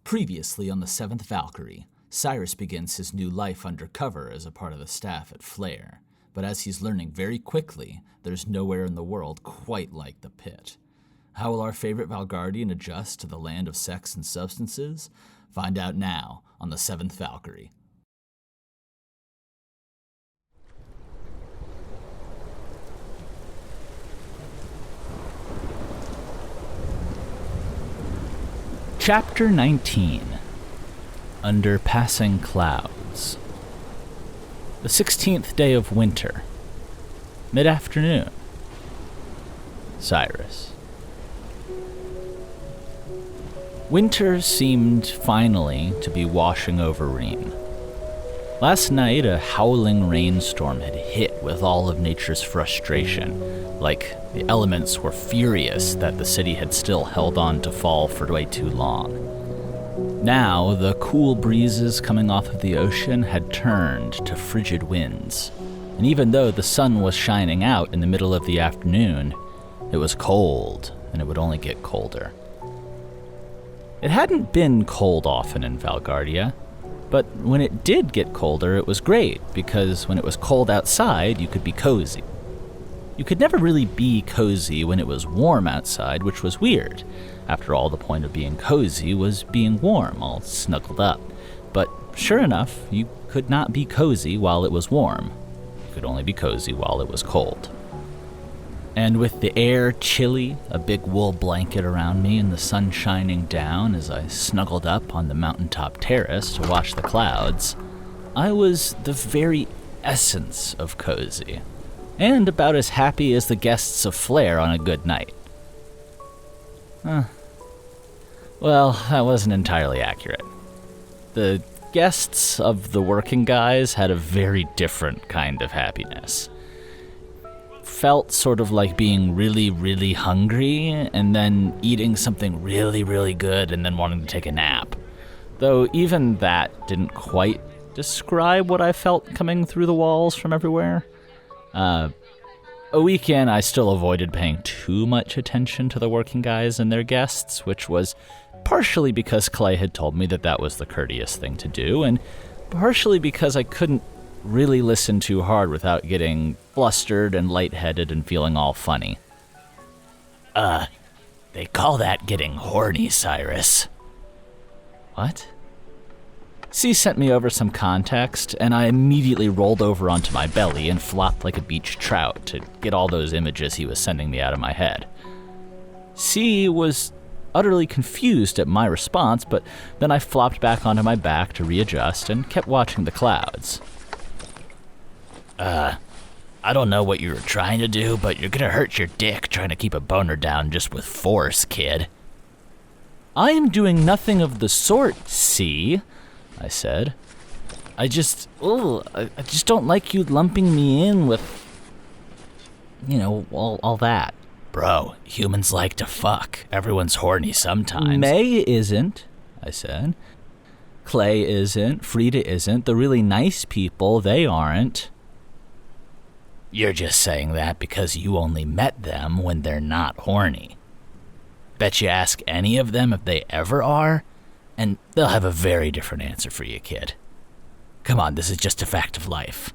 Previously on the Seventh Valkyrie, Cyrus begins his new life undercover as a part of the staff at Flare, but as he's learning very quickly, there's nowhere in the world quite like the pit. How will our favorite Valgardian adjust to the land of sex and substances? Find out now on the Seventh Valkyrie. Chapter 19. Under Passing Clouds. The 16th day of winter. Midafternoon. Cyrus. Winter seemed finally to be washing over Reen. Last night, a howling rainstorm had hit with all of nature's frustration, like the elements were furious that the city had still held on to fall for way too long. Now, the cool breezes coming off of the ocean had turned to frigid winds, and even though the sun was shining out in the middle of the afternoon, it was cold, and it would only get colder. It hadn't been cold often in Valgardia, but when it did get colder, it was great, because when it was cold outside, you could be cozy. You could never really be cozy when it was warm outside, which was weird. After all, the point of being cozy was being warm, all snuggled up. But sure enough, you could not be cozy while it was warm. You could only be cozy while it was cold. And with the air chilly, a big wool blanket around me, and the sun shining down as I snuggled up on the mountaintop terrace to watch the clouds, I was the very essence of cozy, and about as happy as the guests of Flare on a good night. Well, that wasn't entirely accurate. The guests of the working guys had a very different kind of happiness. Felt sort of like being really, really hungry and then eating something really, really good and then wanting to take a nap. Though even that didn't quite describe what I felt coming through the walls from everywhere. A week in, I still avoided paying too much attention to the working guys and their guests, which was partially because Clay had told me that was the courteous thing to do, and partially because I couldn't really listen too hard without getting flustered and lightheaded and feeling all funny. They call that getting horny, Cyrus. What? C sent me over some context, and I immediately rolled over onto my belly and flopped like a beached trout to get all those images he was sending me out of my head. C was utterly confused at my response, but then I flopped back onto my back to readjust and kept watching the clouds. I don't know what you were trying to do, but you're gonna hurt your dick trying to keep a boner down just with force, kid. I am doing nothing of the sort, C, I said. I just don't like you lumping me in with, all that. Bro, humans like to fuck. Everyone's horny sometimes. May isn't, I said. Clay isn't. Frida isn't. The really nice people, they aren't. You're just saying that because you only met them when they're not horny. Bet you ask any of them if they ever are, and they'll have a very different answer for you, kid. Come on, this is just a fact of life.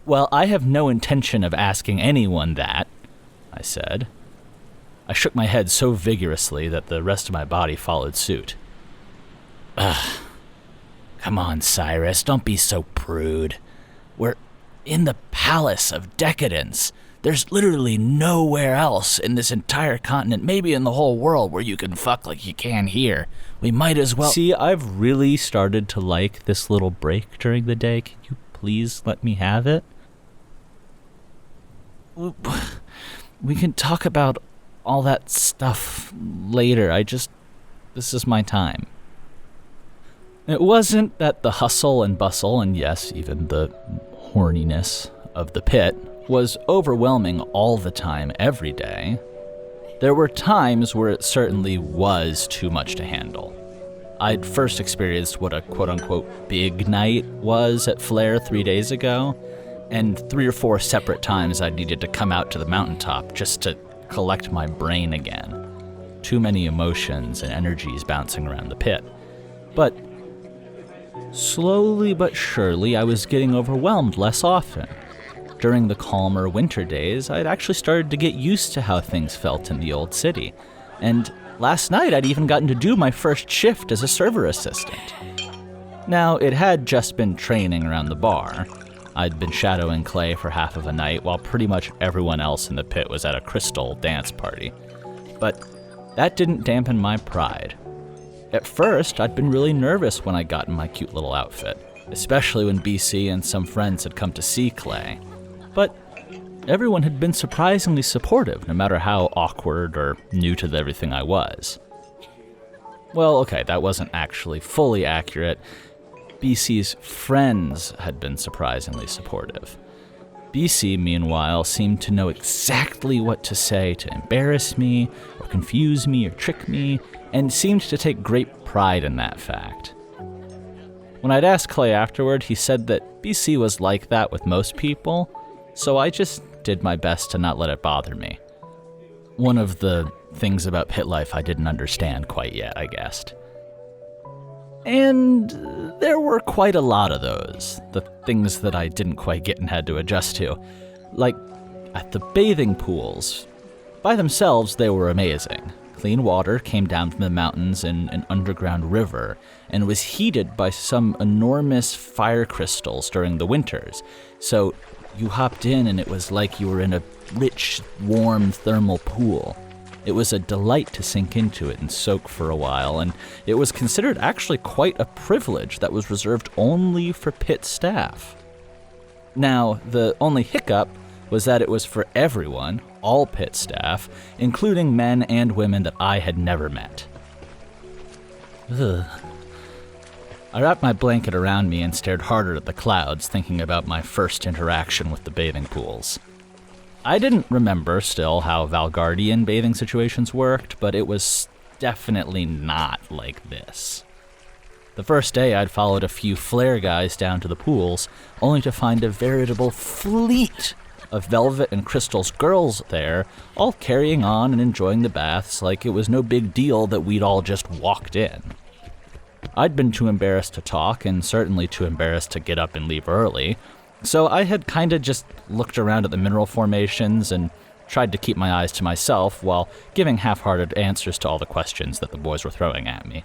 Well, I have no intention of asking anyone that, I said. I shook my head so vigorously that the rest of my body followed suit. Come on, Cyrus, don't be so prude. We're in the palace of decadence. There's literally nowhere else in this entire continent, maybe in the whole world, where you can fuck like you can here. We might as well... See, I've really started to like this little break during the day. Can you please let me have it? We can talk about all that stuff later. This is my time. It wasn't that the hustle and bustle, and yes, even the horniness of the pit was overwhelming all the time, every day. There were times where it certainly was too much to handle. I'd first experienced what a quote-unquote big night was at Flare 3 days ago, and 3 or 4 separate times I needed to come out to the mountaintop just to collect my brain again. too many emotions and energies bouncing around the pit. But slowly but surely, I was getting overwhelmed less often. During the calmer winter days, I'd actually started to get used to how things felt in the old city. And last night, I'd even gotten to do my first shift as a server assistant. Now, it had just been training around the bar. I'd been shadowing Clay for half of a night while pretty much everyone else in the pit was at a crystal dance party. But that didn't dampen my pride. At first, I'd been really nervous when I got in my cute little outfit, especially when BC and some friends had come to see Clay. But everyone had been surprisingly supportive, no matter how awkward or new to everything I was. Well, okay, that wasn't actually fully accurate. BC's friends had been surprisingly supportive. BC, meanwhile, seemed to know exactly what to say to embarrass me, or confuse me, or trick me, and seemed to take great pride in that fact. When I'd asked Clay afterward, he said that BC was like that with most people, so I just did my best to not let it bother me. One of the things about pit life I didn't understand quite yet, I guessed. And there were quite a lot of those, the things that I didn't quite get and had to adjust to. Like, at the bathing pools. By themselves, they were amazing. Clean water came down from the mountains in an underground river and was heated by some enormous fire crystals during the winters. So you hopped in and it was like you were in a rich, warm thermal pool. It was a delight to sink into it and soak for a while, and it was considered actually quite a privilege that was reserved only for pit staff. Now, the only hiccup was that it was for everyone, all pit staff, including men and women that I had never met. Ugh. I wrapped my blanket around me and stared harder at the clouds, thinking about my first interaction with the bathing pools. I didn't remember still how Valgardian bathing situations worked, but it was definitely not like this. The first day, I'd followed a few flare guys down to the pools, only to find a veritable fleet of Velvet and Crystal's girls there, all carrying on and enjoying the baths like it was no big deal that we'd all just walked in. I'd been too embarrassed to talk, and certainly too embarrassed to get up and leave early, so I had kinda just looked around at the mineral formations and tried to keep my eyes to myself while giving half-hearted answers to all the questions that the boys were throwing at me.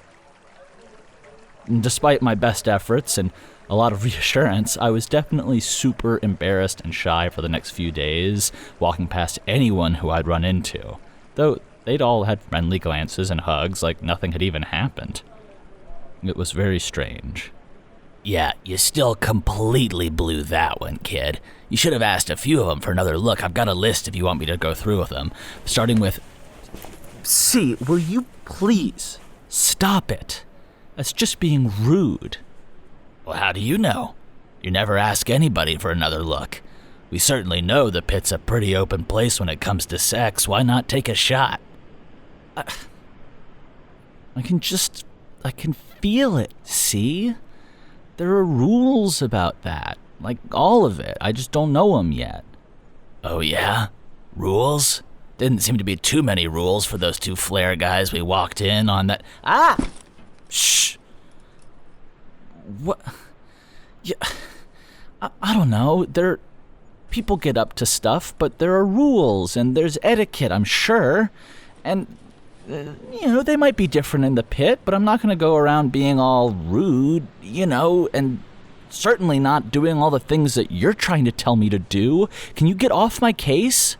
Despite my best efforts and a lot of reassurance, I was definitely super embarrassed and shy for the next few days, walking past anyone who I'd run into, though they'd all had friendly glances and hugs like nothing had even happened. It was very strange. Yeah, you still completely blew that one, kid. You should have asked a few of them for another look. I've got a list if you want me to go through with them, starting with... C, will you please stop it? That's just being rude. Well, how do you know? You never ask anybody for another look. We certainly know the pit's a pretty open place when it comes to sex. Why not take a shot? I can feel it, see? There are rules about that, like all of it. I just don't know them yet. Oh yeah? Rules? Didn't seem to be too many rules for those two flare guys we walked in on that... Ah! Shh! What? Yeah, I don't know. People get up to stuff, but there are rules, and there's etiquette, I'm sure. And, they might be different in the pit, but I'm not going to go around being all rude, and certainly not doing all the things that you're trying to tell me to do. Can you get off my case?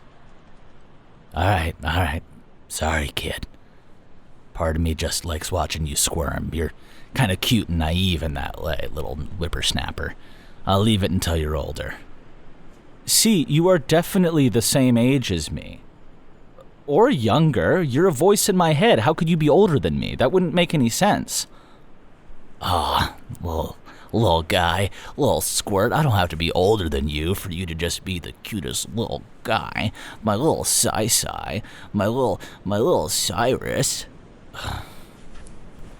All right. Sorry, kid. Part of me just likes watching you squirm. You're kind of cute and naive in that way, little whippersnapper. I'll leave it until you're older. See, you are definitely the same age as me. Or younger. You're a voice in my head. How could you be older than me? That wouldn't make any sense. Little guy, little squirt. I don't have to be older than you for you to just be the cutest little guy. My little Sai, my little Cyrus.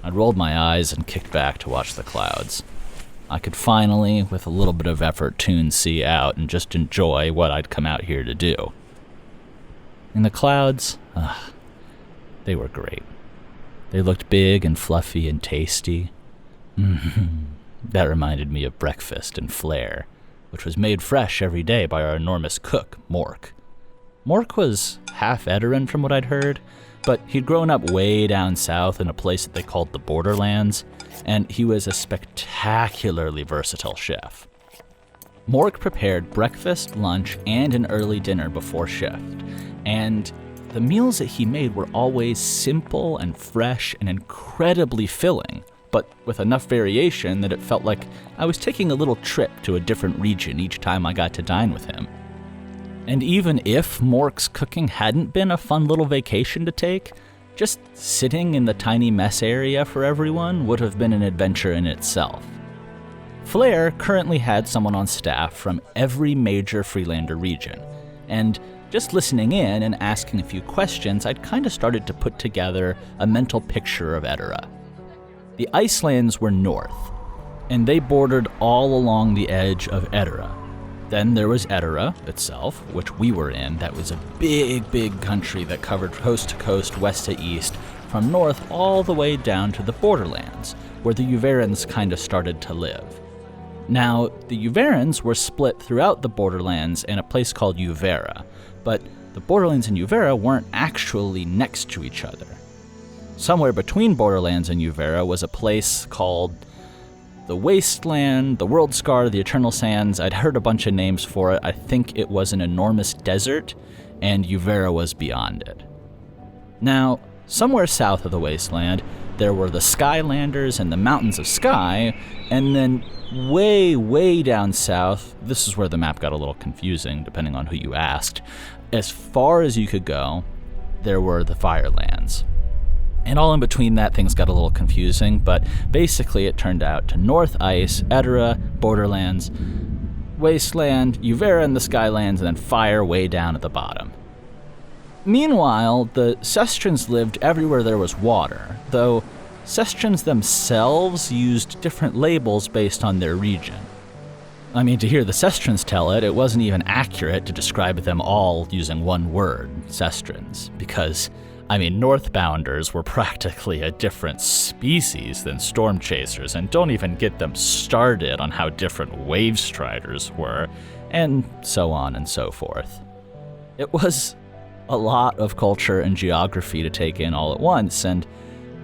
I rolled my eyes and kicked back to watch the clouds. I could finally, with a little bit of effort, tune C out and just enjoy what I'd come out here to do. In the clouds, They were great. They looked big and fluffy and tasty. That reminded me of breakfast and flair, which was made fresh every day by our enormous cook, Mork. Mork was half Edoran from what I'd heard, but he'd grown up way down south in a place that they called the Borderlands, and he was a spectacularly versatile chef. Mork prepared breakfast, lunch, and an early dinner before shift, and the meals that he made were always simple and fresh and incredibly filling, but with enough variation that it felt like I was taking a little trip to a different region each time I got to dine with him. And even if Mork's cooking hadn't been a fun little vacation to take, just sitting in the tiny mess area for everyone would have been an adventure in itself. Flair currently had someone on staff from every major Freelander region, and just listening in and asking a few questions, I'd kind of started to put together a mental picture of Edera. The Icelands were north, and they bordered all along the edge of Edera. Then there was Edera itself, which we were in. That was a big, big country that covered coast to coast, west to east, from north all the way down to the Borderlands, where the Uverans kind of started to live. Now, the Uverans were split throughout the Borderlands in a place called Uvera, but the Borderlands and Uvera weren't actually next to each other. Somewhere between Borderlands and Uvera was a place called the Wasteland, the World Scar, the Eternal Sands. I'd heard a bunch of names for it. I think it was an enormous desert, and Uvera was beyond it. Now, somewhere south of the Wasteland, there were the Skylanders and the Mountains of Sky, and then way, way down south, this is where the map got a little confusing, depending on who you asked, as far as you could go, there were the Firelands. And all in between that, things got a little confusing, but basically it turned out to North Ice, Edera, Borderlands, Wasteland, Uvera and the Skylands, and then Fire way down at the bottom. Meanwhile, the Sestrans lived everywhere there was water, though Sestrans themselves used different labels based on their region. I mean, to hear the Sestrans tell it, it wasn't even accurate to describe them all using one word, Sestrans, because, I mean, Northbounders were practically a different species than Storm Chasers, and don't even get them started on how different Wave Striders were, and so on and so forth. It was a lot of culture and geography to take in all at once, and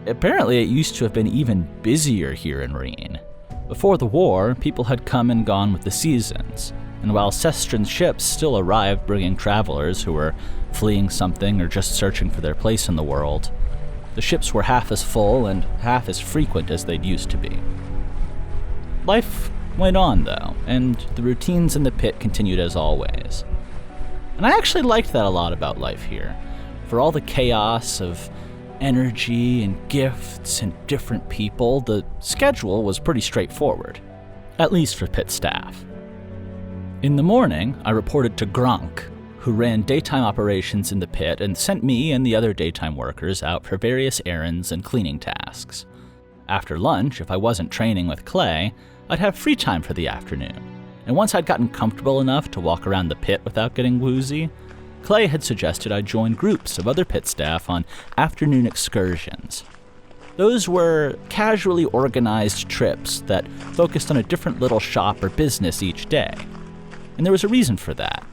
apparently it used to have been even busier here in Reen. Before the war, people had come and gone with the seasons, and while Sestran ships still arrived bringing travelers who were fleeing something or just searching for their place in the world, the ships were half as full and half as frequent as they'd used to be. Life went on, though, and the routines in the pit continued as always. And I actually liked that a lot about life here. For all the chaos of energy and gifts and different people, the schedule was pretty straightforward, at least for pit staff. In the morning, I reported to Gronk, who ran daytime operations in the pit and sent me and the other daytime workers out for various errands and cleaning tasks. After lunch, if I wasn't training with Clay, I'd have free time for the afternoon. And once I'd gotten comfortable enough to walk around the pit without getting woozy, Clay had suggested I join groups of other pit staff on afternoon excursions. Those were casually organized trips that focused on a different little shop or business each day. And there was a reason for that.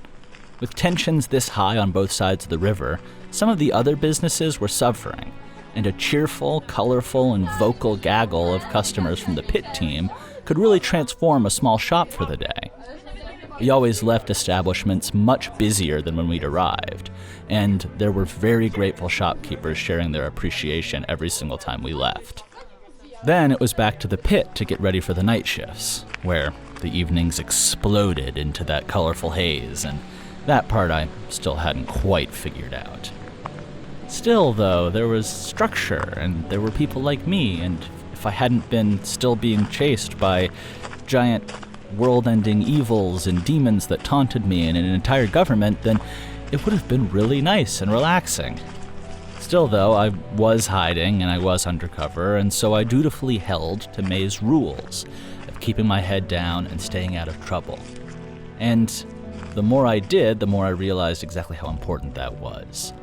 With tensions this high on both sides of the river, some of the other businesses were suffering, and a cheerful, colorful, and vocal gaggle of customers from the pit team could really transform a small shop for the day. We always left establishments much busier than when we'd arrived, and there were very grateful shopkeepers sharing their appreciation every single time we left. Then it was back to the pit to get ready for the night shifts, where the evenings exploded into that colorful haze, and that part I still hadn't quite figured out. Still, though, there was structure, and there were people like me, and if I hadn't been still being chased by giant world-ending evils and demons that taunted me and an entire government, then it would have been really nice and relaxing. Still, though, I was hiding and I was undercover, and so I dutifully held to May's rules of keeping my head down and staying out of trouble. And the more I did, the more I realized exactly how important that was.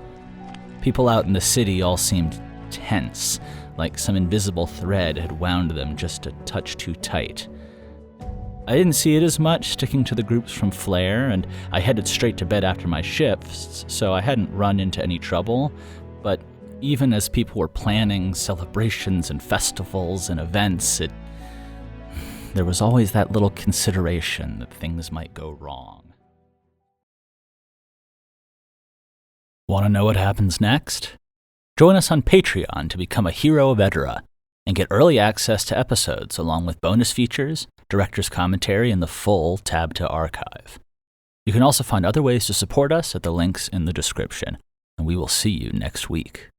People out in the city all seemed tense, like some invisible thread had wound them just a touch too tight. I didn't see it as much, sticking to the groups from Flare, and I headed straight to bed after my shifts, so I hadn't run into any trouble. But even as people were planning celebrations and festivals and events, there was always that little consideration that things might go wrong. Want to know what happens next? Join us on Patreon to become a hero of Edera and get early access to episodes along with bonus features, director's commentary, and the full Tab to Archive. You can also find other ways to support us at the links in the description, and we will see you next week.